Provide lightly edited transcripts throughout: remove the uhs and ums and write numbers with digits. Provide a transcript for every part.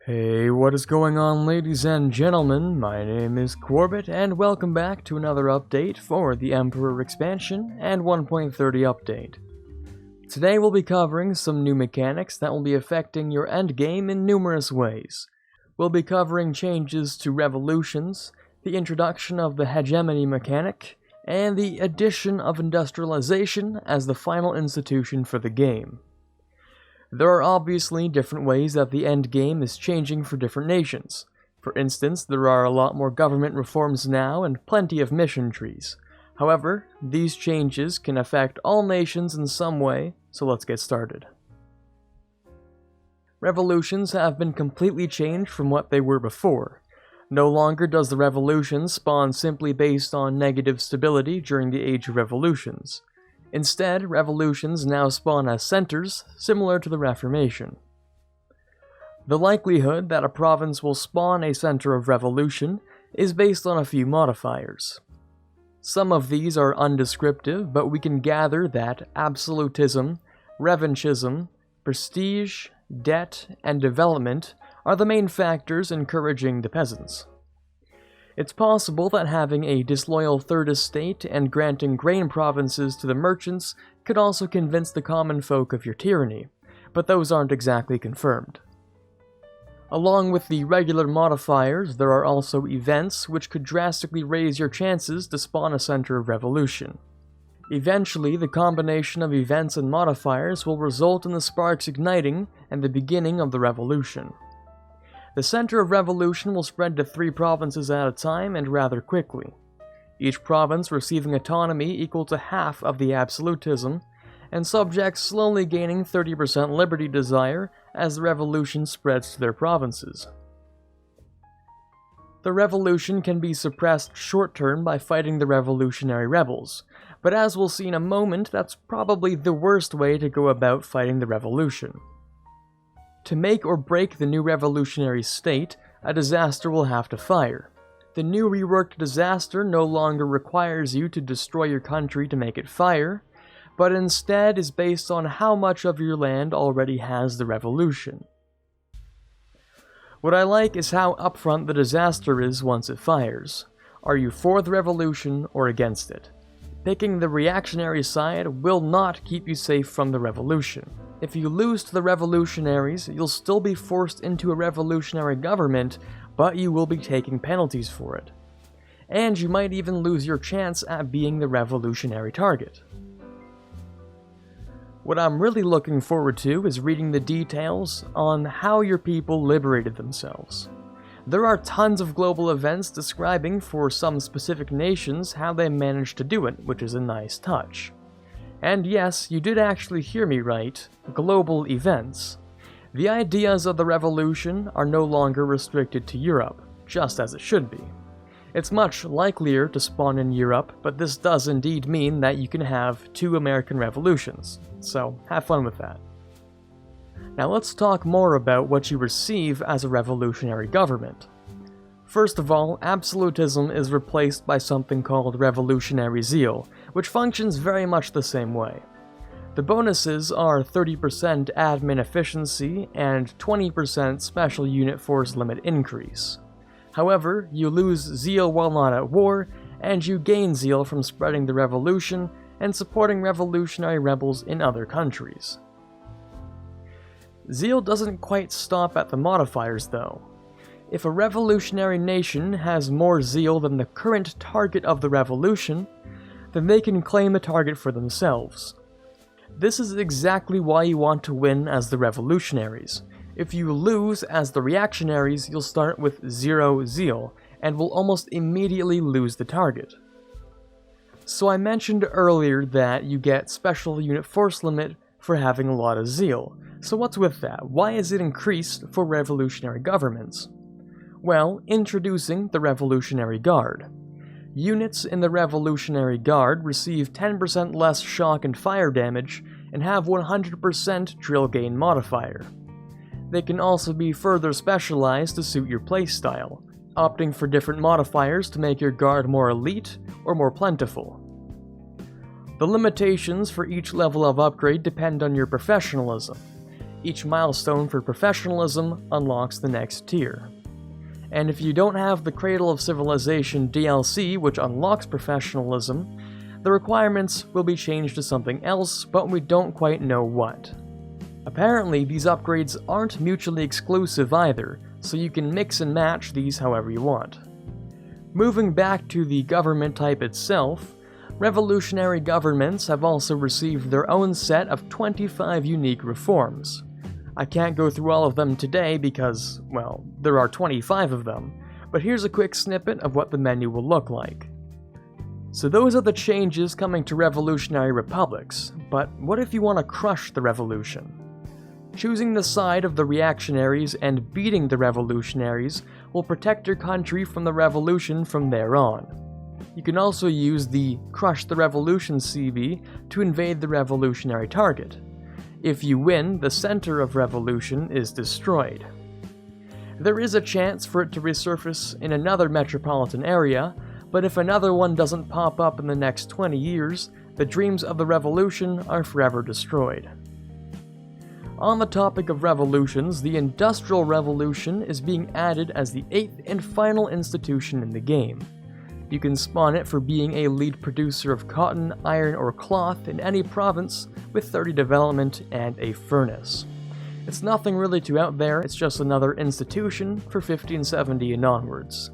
Hey, what is going on, ladies and gentlemen? My name is Quarbit, and welcome back to another update for the Emperor expansion and 1.30 update. Today we'll be covering some new mechanics that will be affecting your endgame in numerous ways. We'll be covering changes to revolutions, the introduction of the Hegemony mechanic, and the addition of industrialization as the final institution for the game. There are obviously different ways that the endgame is changing for different nations. For instance, there are a lot more government reforms now and plenty of mission trees. However, these changes can affect all nations in some way, so let's get started. Revolutions have been completely changed from what they were before. No longer does the revolution spawn simply based on negative stability during the Age of Revolutions. Instead, revolutions now spawn as centers, similar to the Reformation. The likelihood that a province will spawn a center of revolution is based on a few modifiers. Some of these are undescriptive, but we can gather that absolutism, revanchism, prestige, debt, and development are the main factors encouraging the peasants. It's possible that having a disloyal third estate and granting grain provinces to the merchants could also convince the common folk of your tyranny, but those aren't exactly confirmed. Along with the regular modifiers, there are also events which could drastically raise your chances to spawn a center of revolution. Eventually, the combination of events and modifiers will result in the sparks igniting and the beginning of the revolution. The center of revolution will spread to 3 provinces at a time and rather quickly, each province receiving autonomy equal to half of the absolutism, and subjects slowly gaining 30% liberty desire as the revolution spreads to their provinces. The revolution can be suppressed short-term by fighting the revolutionary rebels, but as we'll see in a moment, that's probably the worst way to go about fighting the revolution. To make or break the new revolutionary state, a disaster will have to fire. The new reworked disaster no longer requires you to destroy your country to make it fire, but instead is based on how much of your land already has the revolution. What I like is how upfront the disaster is once it fires. Are you for the revolution or against it? Picking the reactionary side will not keep you safe from the revolution. If you lose to the revolutionaries, you'll still be forced into a revolutionary government, but you will be taking penalties for it. And you might even lose your chance at being the revolutionary target. What I'm really looking forward to is reading the details on how your people liberated themselves. There are tons of global events describing for some specific nations how they managed to do it, which is a nice touch. And yes, you did actually hear me right, global events. The ideas of the revolution are no longer restricted to Europe, just as it should be. It's much likelier to spawn in Europe, but this does indeed mean that you can have 2 American revolutions, so have fun with that. Now let's talk more about what you receive as a revolutionary government. First of all, absolutism is replaced by something called revolutionary zeal, which functions very much the same way. The bonuses are 30% admin efficiency and 20% special unit force limit increase. However, you lose zeal while not at war, and you gain zeal from spreading the revolution and supporting revolutionary rebels in other countries. Zeal doesn't quite stop at the modifiers though. If a revolutionary nation has more zeal than the current target of the revolution, then they can claim the target for themselves. This is exactly why you want to win as the revolutionaries. If you lose as the reactionaries, you'll start with 0 zeal, and will almost immediately lose the target. So I mentioned earlier that you get special unit force limit for having a lot of zeal. So what's with that? Why is it increased for revolutionary governments? Well, introducing the Revolutionary Guard. Units in the Revolutionary Guard receive 10% less shock and fire damage and have 100% drill gain modifier. They can also be further specialized to suit your playstyle, opting for different modifiers to make your guard more elite or more plentiful. The limitations for each level of upgrade depend on your professionalism. each milestone for professionalism unlocks the next tier. And if you don't have the Cradle of Civilization DLC, which unlocks professionalism, the requirements will be changed to something else, but we don't quite know what. Apparently, these upgrades aren't mutually exclusive either, so you can mix and match these however you want. Moving back to the government type itself, revolutionary governments have also received their own set of 25 unique reforms. I can't go through all of them today because, well, there are 25 of them, but here's a quick snippet of what the menu will look like. So those are the changes coming to revolutionary republics, but what if you want to crush the revolution? Choosing the side of the reactionaries and beating the revolutionaries will protect your country from the revolution from there on. You can also use the Crush the Revolution CB to invade the revolutionary target. If you win, the center of revolution is destroyed. There is a chance for it to resurface in another metropolitan area, but if another one doesn't pop up in the next 20 years, the dreams of the revolution are forever destroyed. On the topic of revolutions, the Industrial Revolution is being added as the 8th and final institution in the game. You can spawn it for being a lead producer of cotton, iron, or cloth in any province with 30 development and a furnace. It's nothing really too out there, it's just another institution for 1570 and onwards.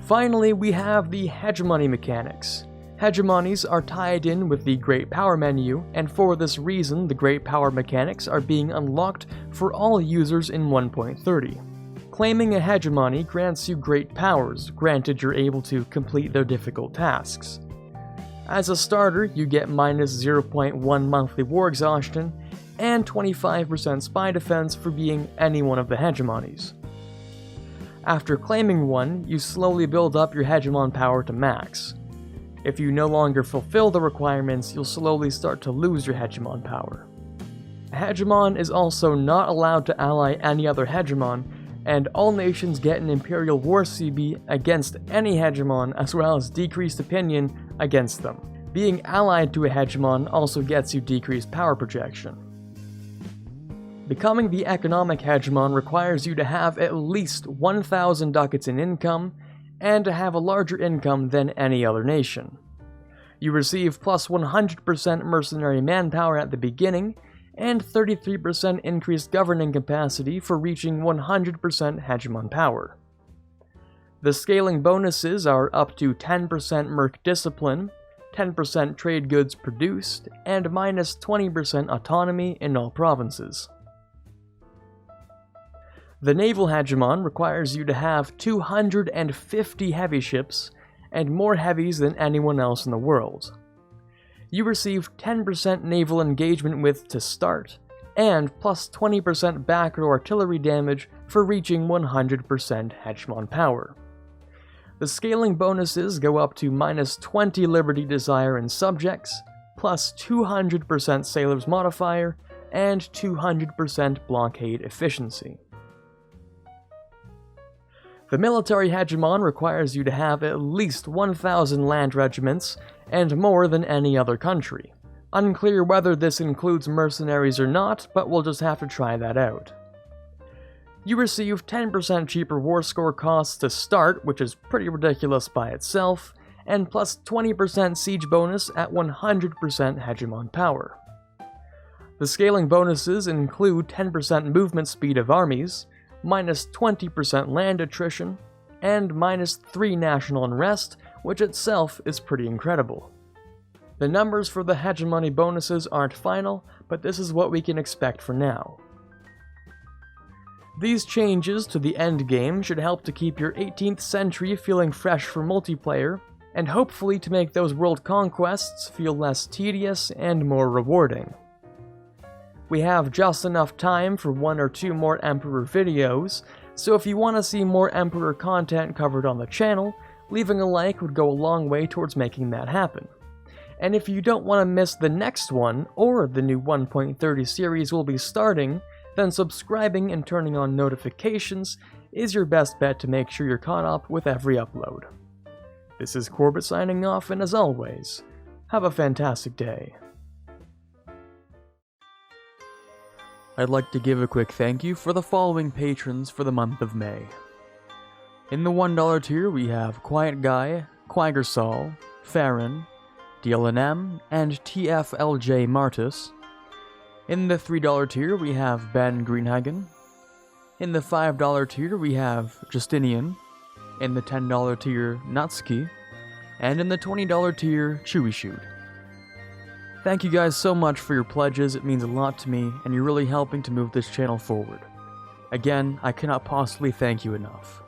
Finally, we have the Hegemony Mechanics. Hegemonies are tied in with the Great Power menu, and for this reason, the Great Power mechanics are being unlocked for all users in 1.30. Claiming a hegemony grants you great powers, granted you're able to complete their difficult tasks. As a starter, you get minus 0.1 monthly war exhaustion, and 25% spy defense for being any one of the hegemonies. After claiming one, you slowly build up your hegemon power to max. If you no longer fulfill the requirements, you'll slowly start to lose your hegemon power. A hegemon is also not allowed to ally any other hegemon, and all nations get an Imperial War CB against any hegemon as well as decreased opinion against them. Being allied to a hegemon also gets you decreased power projection. Becoming the economic hegemon requires you to have at least 1,000 ducats in income, and to have a larger income than any other nation. You receive plus 100% mercenary manpower at the beginning, and 33% increased governing capacity for reaching 100% hegemon power. The scaling bonuses are up to 10% merc discipline, 10% trade goods produced, and minus 20% autonomy in all provinces. The Naval Hegemon requires you to have 250 heavy ships, and more heavies than anyone else in the world. You receive 10% naval engagement width to start, and plus 20% backer artillery damage for reaching 100% hegemon power. The scaling bonuses go up to minus 20 liberty desire in subjects, plus 200% sailors modifier, and 200% blockade efficiency. The military hegemon requires you to have at least 1,000 land regiments, and more than any other country. Unclear whether this includes mercenaries or not, but we'll just have to try that out. You receive 10% cheaper war score costs to start, which is pretty ridiculous by itself, and plus 20% siege bonus at 100% hegemon power. The scaling bonuses include 10% movement speed of armies, minus 20% land attrition, and minus 3 national unrest, which itself is pretty incredible. The numbers for the hegemony bonuses aren't final, but this is what we can expect for now. These changes to the endgame should help to keep your 18th century feeling fresh for multiplayer, and hopefully to make those world conquests feel less tedious and more rewarding. We have just enough time for 1 or 2 more Emperor videos, so if you want to see more Emperor content covered on the channel, leaving a like would go a long way towards making that happen. And if you don't want to miss the next one, or the new 1.30 series will be starting, then subscribing and turning on notifications is your best bet to make sure you're caught up with every upload. This is Quarbit signing off, and as always, have a fantastic day. I'd like to give a quick thank you for the following patrons for the month of May. In the $1 tier, we have Quiet Guy, Quaggersol, Farron, DLNM, and TFLJ Martis. In the $3 tier, we have Ben Greenhagen. In the $5 tier, we have Justinian. In the $10 tier, Natsuki. And in the $20 tier, Chewy Shoot. Thank you guys so much for your pledges, it means a lot to me, and you're really helping to move this channel forward. Again, I cannot possibly thank you enough.